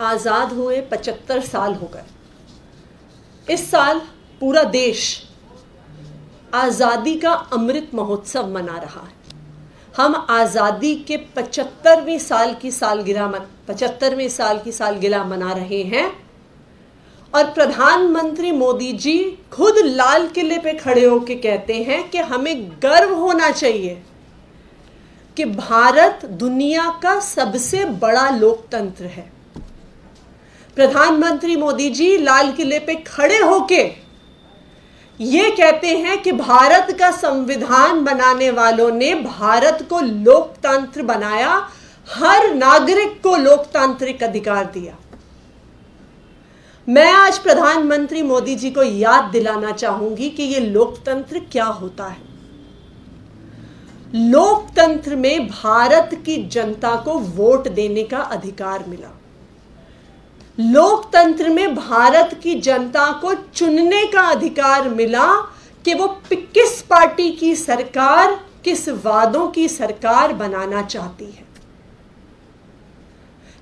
आज़ाद हुए 75 साल हो गए। इस साल पूरा देश आज़ादी का अमृत महोत्सव मना रहा है। हम आज़ादी के 75वें साल की सालगिरह मना रहे हैं और प्रधानमंत्री मोदी जी खुद लाल किले पे खड़े होकर कहते हैं कि हमें गर्व होना चाहिए कि भारत दुनिया का सबसे बड़ा लोकतंत्र है। प्रधानमंत्री मोदी जी लाल किले पे खड़े होके ये कहते हैं कि भारत का संविधान बनाने वालों ने भारत को लोकतंत्र बनाया, हर नागरिक को लोकतांत्रिक अधिकार दिया। मैं आज प्रधानमंत्री मोदी जी को याद दिलाना चाहूंगी कि ये लोकतंत्र क्या होता है। लोकतंत्र में भारत की जनता को वोट देने का अधिकार मिला। लोकतंत्र में भारत की जनता को चुनने का अधिकार मिला कि वो किस पार्टी की सरकार, किस वादों की सरकार बनाना चाहती है।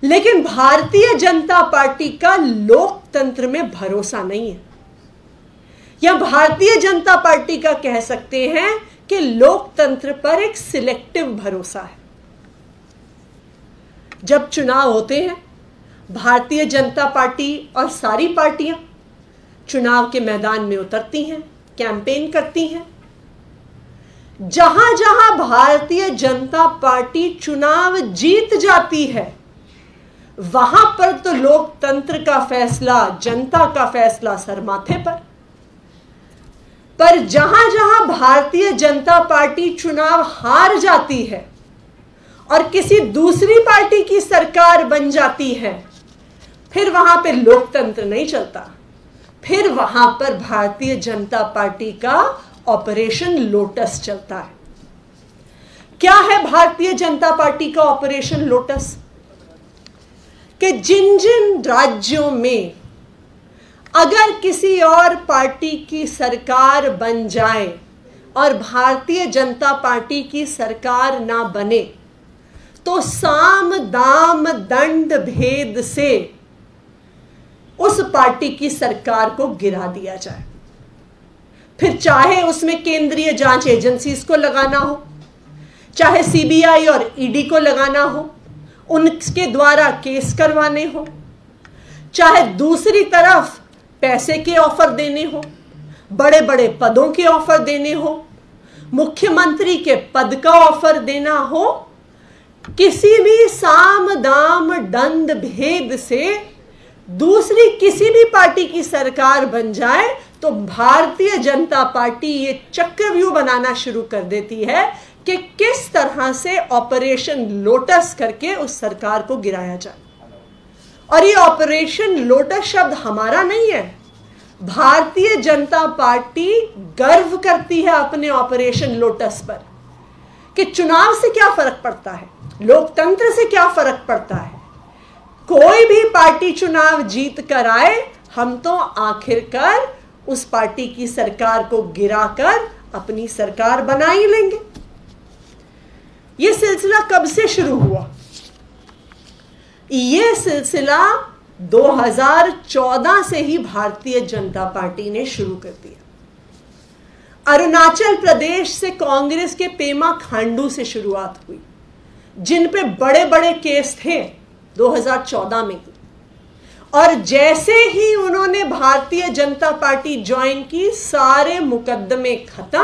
लेकिन भारतीय जनता पार्टी का लोकतंत्र में भरोसा नहीं है, या भारतीय जनता पार्टी का कह सकते हैं कि लोकतंत्र पर एक सिलेक्टिव भरोसा है। जब चुनाव होते हैं, भारतीय जनता पार्टी और सारी पार्टियां चुनाव के मैदान में उतरती हैं, कैंपेन करती हैं। जहां जहां भारतीय जनता पार्टी चुनाव जीत जाती है, वहां पर तो लोकतंत्र का फैसला, जनता का फैसला सर माथे पर जहां जहां भारतीय जनता पार्टी चुनाव हार जाती है और किसी दूसरी पार्टी की सरकार बन जाती है, फिर वहां पे लोकतंत्र नहीं चलता। फिर वहां पर भारतीय जनता पार्टी का ऑपरेशन लोटस चलता है। क्या है भारतीय जनता पार्टी का ऑपरेशन लोटस? कि जिन जिन राज्यों में अगर किसी और पार्टी की सरकार बन जाए और भारतीय जनता पार्टी की सरकार ना बने, तो साम दाम दंड भेद से उस पार्टी की सरकार को गिरा दिया जाए। फिर चाहे उसमें केंद्रीय जांच एजेंसीज को लगाना हो, चाहे सीबीआई और ईडी को लगाना हो, उनके द्वारा केस करवाने हो, चाहे दूसरी तरफ पैसे के ऑफर देने हो, बड़े बड़े पदों के ऑफर देने हो, मुख्यमंत्री के पद का ऑफर देना हो, किसी भी साम दाम दंड भेद से दूसरी किसी भी पार्टी की सरकार बन जाए, तो भारतीय जनता पार्टी ये चक्रव्यूह बनाना शुरू कर देती है कि किस तरह से ऑपरेशन लोटस करके उस सरकार को गिराया जाए। और ये ऑपरेशन लोटस शब्द हमारा नहीं है। भारतीय जनता पार्टी गर्व करती है अपने ऑपरेशन लोटस पर कि चुनाव से क्या फर्क पड़ता है, लोकतंत्र से क्या फर्क पड़ता है। कोई भी पार्टी चुनाव जीत कर आए, हम तो आखिरकार उस पार्टी की सरकार को गिराकर अपनी सरकार बना ही लेंगे। यह सिलसिला कब से शुरू हुआ? यह सिलसिला 2014 से ही भारतीय जनता पार्टी ने शुरू कर दिया। अरुणाचल प्रदेश से कांग्रेस के पेमा खांडू से शुरुआत हुई, जिन पे बड़े बड़े केस थे 2014 में। और जैसे ही उन्होंने भारतीय जनता पार्टी ज्वाइन की, सारे मुकदमे खत्म।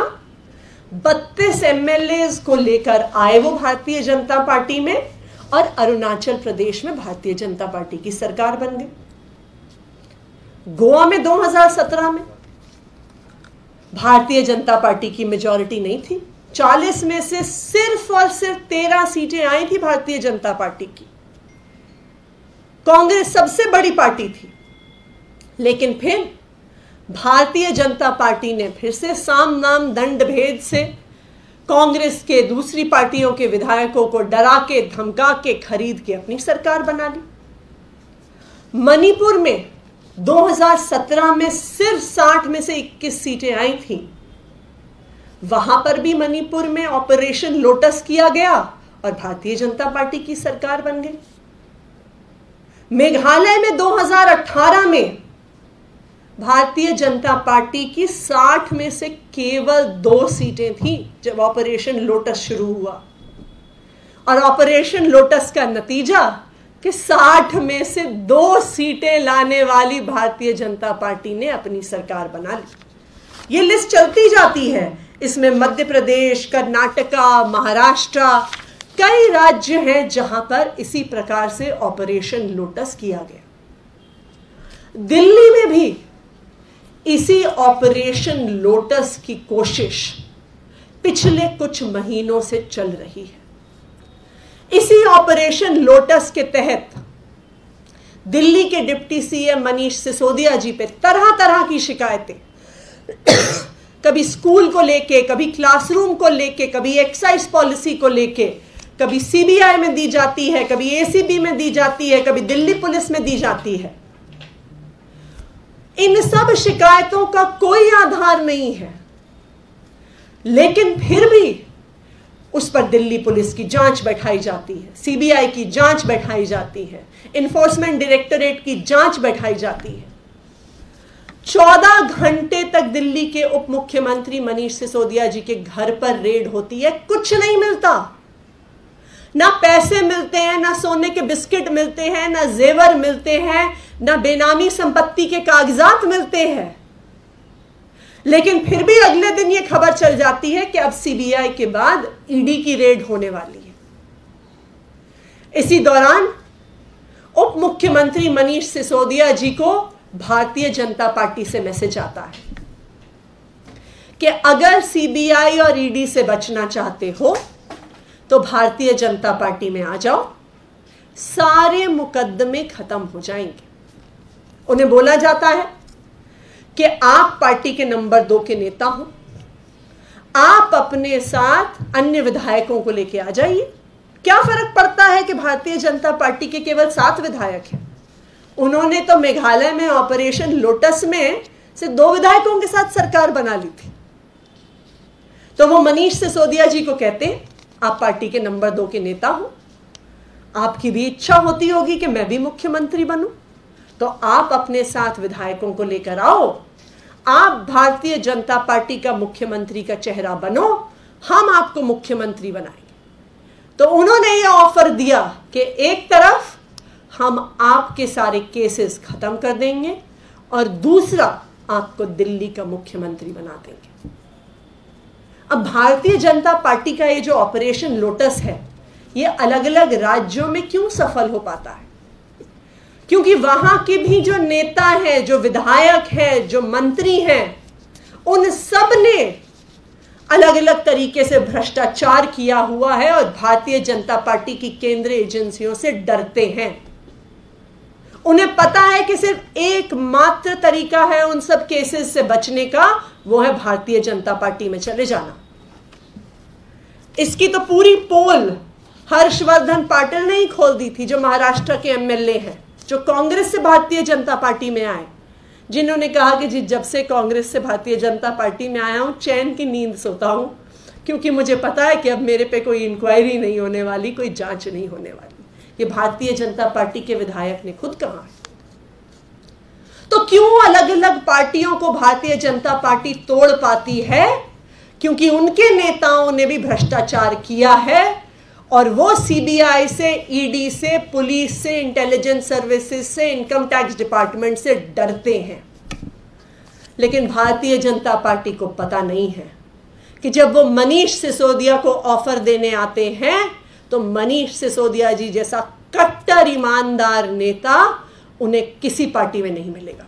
32 एमएलए को लेकर आए वो भारतीय जनता पार्टी में, और अरुणाचल प्रदेश में भारतीय जनता पार्टी की सरकार बन गई। गोवा में 2017 में भारतीय जनता पार्टी की मेजॉरिटी नहीं थी। 40 में से सिर्फ और सिर्फ 13 सीटें आई थी भारतीय जनता पार्टी की। कांग्रेस सबसे बड़ी पार्टी थी, लेकिन फिर भारतीय जनता पार्टी ने फिर से साम दाम दंड भेद से कांग्रेस के दूसरी पार्टियों के विधायकों को डरा के धमका के खरीद के अपनी सरकार बना ली। मणिपुर में 2017 में सिर्फ 60 में से 21 सीटें आई थी। वहां पर भी मणिपुर में ऑपरेशन लोटस किया गया और भारतीय जनता पार्टी की सरकार बन गई। मेघालय में 2018 में भारतीय जनता पार्टी की 60 में से केवल 2 सीटें थी जब ऑपरेशन लोटस शुरू हुआ, और ऑपरेशन लोटस का नतीजा कि 60 में से 2 सीटें लाने वाली भारतीय जनता पार्टी ने अपनी सरकार बना ली। ये लिस्ट चलती जाती है, इसमें मध्य प्रदेश, कर्नाटका, महाराष्ट्र, कई राज्य हैं जहां पर इसी प्रकार से ऑपरेशन लोटस किया गया। दिल्ली में भी इसी ऑपरेशन लोटस की कोशिश पिछले कुछ महीनों से चल रही है। इसी ऑपरेशन लोटस के तहत दिल्ली के डिप्टी सीएम मनीष सिसोदिया जी पे तरह तरह की शिकायतें, कभी स्कूल को लेके, कभी क्लासरूम को लेके, कभी एक्साइज पॉलिसी को लेके, कभी सीबीआई में दी जाती है, कभी एसीबी में दी जाती है, कभी दिल्ली पुलिस में दी जाती है। इन सब शिकायतों का कोई आधार नहीं है, लेकिन फिर भी उस पर दिल्ली पुलिस की जांच बैठाई जाती है, सीबीआई की जांच बैठाई जाती है, इन्फोर्समेंट डायरेक्टरेट की जांच बैठाई जाती है। 14 घंटे तक दिल्ली के उप मुख्यमंत्री मनीष सिसोदिया जी के घर पर रेड होती है, कुछ नहीं मिलता। ना पैसे मिलते हैं, ना सोने के बिस्किट मिलते हैं, ना जेवर मिलते हैं, ना बेनामी संपत्ति के कागजात मिलते हैं। लेकिन फिर भी अगले दिन यह खबर चल जाती है कि अब सीबीआई के बाद ईडी की रेड होने वाली है। इसी दौरान उप मुख्यमंत्री मनीष सिसोदिया जी को भारतीय जनता पार्टी से मैसेज आता है कि अगर सीबीआई और ईडी से बचना चाहते हो तो भारतीय जनता पार्टी में आ जाओ, सारे मुकदमे खत्म हो जाएंगे। उन्हें बोला जाता है कि आप पार्टी के नंबर 2 के नेता हो, आप अपने साथ अन्य विधायकों को लेके आ जाइए। क्या फर्क पड़ता है कि भारतीय जनता पार्टी के केवल 7 विधायक हैं। उन्होंने तो मेघालय में ऑपरेशन लोटस में से 2 विधायकों के साथ सरकार बना ली थी। तो वो मनीष सिसोदिया जी को कहते हैं, आप पार्टी के नंबर 2 के नेता हो, आपकी भी इच्छा होती होगी कि मैं भी मुख्यमंत्री बनूं, तो आप अपने साथ विधायकों को लेकर आओ, आप भारतीय जनता पार्टी का मुख्यमंत्री का चेहरा बनो, हम आपको मुख्यमंत्री बनाएंगे। तो उन्होंने यह ऑफर दिया कि एक तरफ हम आपके सारे केसेस खत्म कर देंगे और दूसरा आपको दिल्ली का मुख्यमंत्री बना देंगे। अब भारतीय जनता पार्टी का ये जो ऑपरेशन लोटस है, ये अलग अलग राज्यों में क्यों सफल हो पाता है? क्योंकि वहां के भी जो नेता हैं, जो विधायक हैं, जो मंत्री हैं, उन सब ने अलग अलग तरीके से भ्रष्टाचार किया हुआ है और भारतीय जनता पार्टी की केंद्रीय एजेंसियों से डरते हैं। उन्हें पता है कि सिर्फ एकमात्र तरीका है उन सब केसेस से बचने का, वो है भारतीय जनता पार्टी में चले जाना। इसकी तो पूरी पोल हर्षवर्धन पाटिल ने ही खोल दी थी, जो महाराष्ट्र के एमएलए हैं, जो कांग्रेस से भारतीय जनता पार्टी में आए, जिन्होंने कहा कि जी जब से कांग्रेस से भारतीय जनता पार्टी में आया हूं, चैन की नींद सोता हूं, क्योंकि मुझे पता है कि अब मेरे पे कोई इंक्वायरी नहीं होने वाली, कोई जांच नहीं होने वाली। ये भारतीय जनता पार्टी के विधायक ने खुद कहा है। तो क्यों अलग अलग पार्टियों को भारतीय जनता पार्टी तोड़ पाती है? क्योंकि उनके नेताओं ने भी भ्रष्टाचार किया है और वो सीबीआई से, ईडी से, पुलिस से, इंटेलिजेंस सर्विसेज से, इनकम टैक्स डिपार्टमेंट से डरते हैं। लेकिन भारतीय जनता पार्टी को पता नहीं है कि जब वो मनीष सिसोदिया को ऑफर देने आते हैं तो मनीष सिसोदिया जी जैसा कट्टर ईमानदार नेता उन्हें किसी पार्टी में नहीं मिलेगा।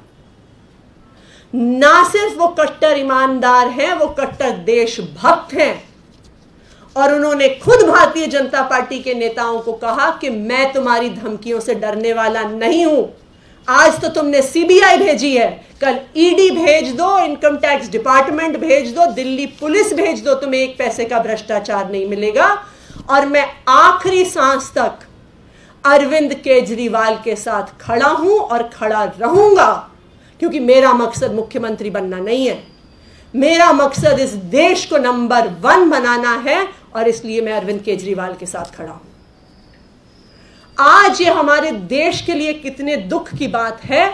ना सिर्फ वो कट्टर ईमानदार हैं, वो कट्टर देशभक्त हैं। और उन्होंने खुद भारतीय जनता पार्टी के नेताओं को कहा कि मैं तुम्हारी धमकियों से डरने वाला नहीं हूं। आज तो तुमने सीबीआई भेजी है, कल ईडी भेज दो, इनकम टैक्स डिपार्टमेंट भेज दो, दिल्ली पुलिस भेज दो, तुम्हें एक पैसे का भ्रष्टाचार नहीं मिलेगा। और मैं आखिरी सांस तक अरविंद केजरीवाल के साथ खड़ा हूं और खड़ा रहूंगा, क्योंकि मेरा मकसद मुख्यमंत्री बनना नहीं है। मेरा मकसद इस देश को नंबर 1 बनाना है और इसलिए मैं अरविंद केजरीवाल के साथ खड़ा हूं। आज ये हमारे देश के लिए कितने दुख की बात है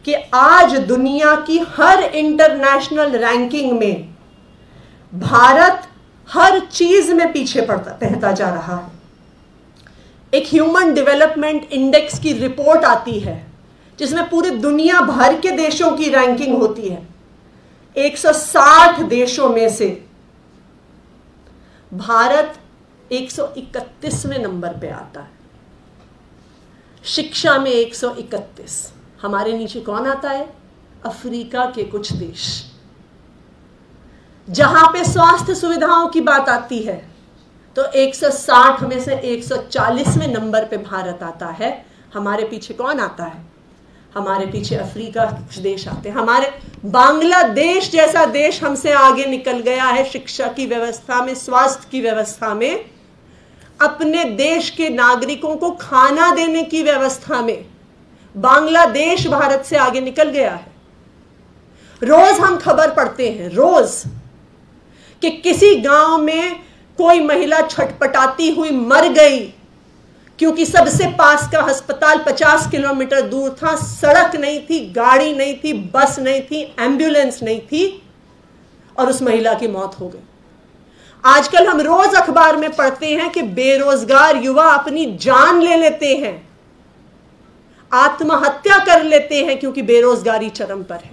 कि आज दुनिया की हर इंटरनेशनल रैंकिंग में भारत हर चीज में पीछे रहता जा रहा है। एक ह्यूमन डेवलपमेंट इंडेक्स की रिपोर्ट आती है जिसमें पूरी दुनिया भर के देशों की रैंकिंग होती है। 160 देशों में से भारत 131वें नंबर पे आता है। शिक्षा में 131। हमारे नीचे कौन आता है? अफ्रीका के कुछ देश। जहां पे स्वास्थ्य सुविधाओं की बात आती है तो 160 में से 140वें नंबर पे भारत आता है। हमारे पीछे कौन आता है? हमारे पीछे अफ्रीका के कुछ देश आते हैं। हमारे बांग्लादेश जैसा देश हमसे आगे निकल गया है शिक्षा की व्यवस्था में, स्वास्थ्य की व्यवस्था में, अपने देश के नागरिकों को खाना देने की व्यवस्था में। बांग्लादेश भारत से आगे निकल गया है। रोज हम खबर पढ़ते हैं, रोज, कि किसी गांव में कोई महिला छटपटाती हुई मर गई क्योंकि सबसे पास का अस्पताल 50 किलोमीटर दूर था, सड़क नहीं थी, गाड़ी नहीं थी, बस नहीं थी, एम्बुलेंस नहीं थी, और उस महिला की मौत हो गई। आजकल हम रोज अखबार में पढ़ते हैं कि बेरोजगार युवा अपनी जान ले लेते हैं, आत्महत्या कर लेते हैं क्योंकि बेरोजगारी चरम पर है।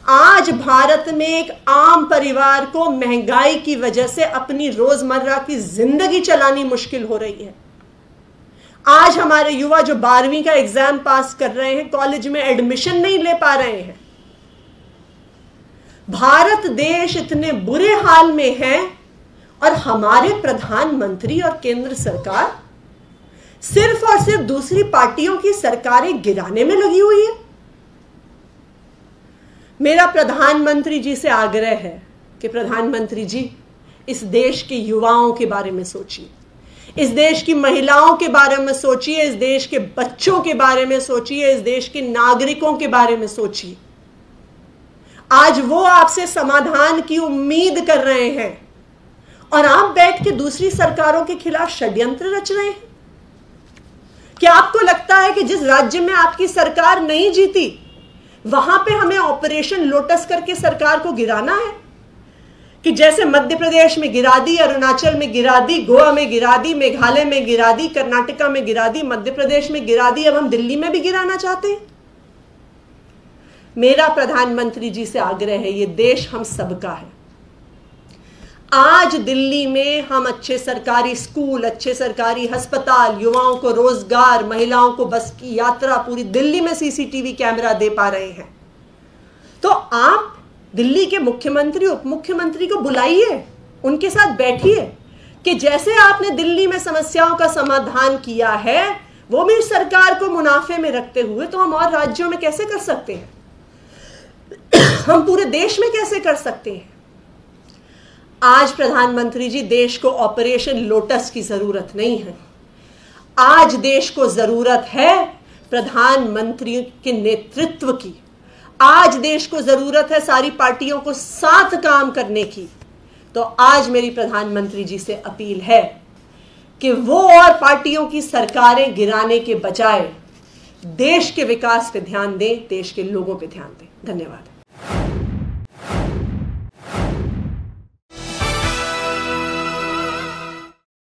आज भारत में एक आम परिवार को महंगाई की वजह से अपनी रोजमर्रा की जिंदगी चलानी मुश्किल हो रही है। आज हमारे युवा जो 12वीं का एग्जाम पास कर रहे हैं, कॉलेज में एडमिशन नहीं ले पा रहे हैं। भारत देश इतने बुरे हाल में है और हमारे प्रधानमंत्री और केंद्र सरकार सिर्फ और सिर्फ दूसरी पार्टियों की सरकारें गिराने में लगी हुई है। मेरा प्रधानमंत्री जी से आग्रह है कि प्रधानमंत्री जी, इस देश के युवाओं के बारे में सोचिए, इस देश की महिलाओं के बारे में सोचिए, इस देश के बच्चों के बारे में सोचिए, इस देश के नागरिकों के बारे में सोचिए। आज वो आपसे समाधान की उम्मीद कर रहे हैं और आप बैठ के दूसरी सरकारों के खिलाफ षड्यंत्र रच रहे हैं। क्या आपको लगता है कि जिस राज्य में आपकी सरकार नहीं जीती वहां पे हमें ऑपरेशन लोटस करके सरकार को गिराना है? कि जैसे मध्य प्रदेश में गिरा दी, अरुणाचल में गिरा दी, गोवा में गिरा दी, मेघालय में गिरा दी, कर्नाटका में गिरा दी, मध्य प्रदेश में गिरा दी, अब हम दिल्ली में भी गिराना चाहते हैं? मेरा प्रधानमंत्री जी से आग्रह है, ये देश हम सबका है। आज दिल्ली में हम अच्छे सरकारी स्कूल, अच्छे सरकारी अस्पताल, युवाओं को रोजगार, महिलाओं को बस की यात्रा, पूरी दिल्ली में सीसीटीवी कैमरा दे पा रहे हैं। तो आप दिल्ली के मुख्यमंत्री, उप मुख्यमंत्री को बुलाइए, उनके साथ बैठिए कि जैसे आपने दिल्ली में समस्याओं का समाधान किया है, वो भी सरकार को मुनाफे में रखते हुए तो हम और राज्यों में कैसे कर सकते हैं? हम पूरे देश में कैसे कर सकते हैं? आज प्रधानमंत्री जी, देश को ऑपरेशन लोटस की जरूरत नहीं है। आज देश को जरूरत है प्रधानमंत्री के नेतृत्व की। आज देश को जरूरत है सारी पार्टियों को साथ काम करने की। तो आज मेरी प्रधानमंत्री जी से अपील है कि वो और पार्टियों की सरकारें गिराने के बजाय देश के विकास पे ध्यान दें, देश के लोगों पे ध्यान दें। धन्यवाद।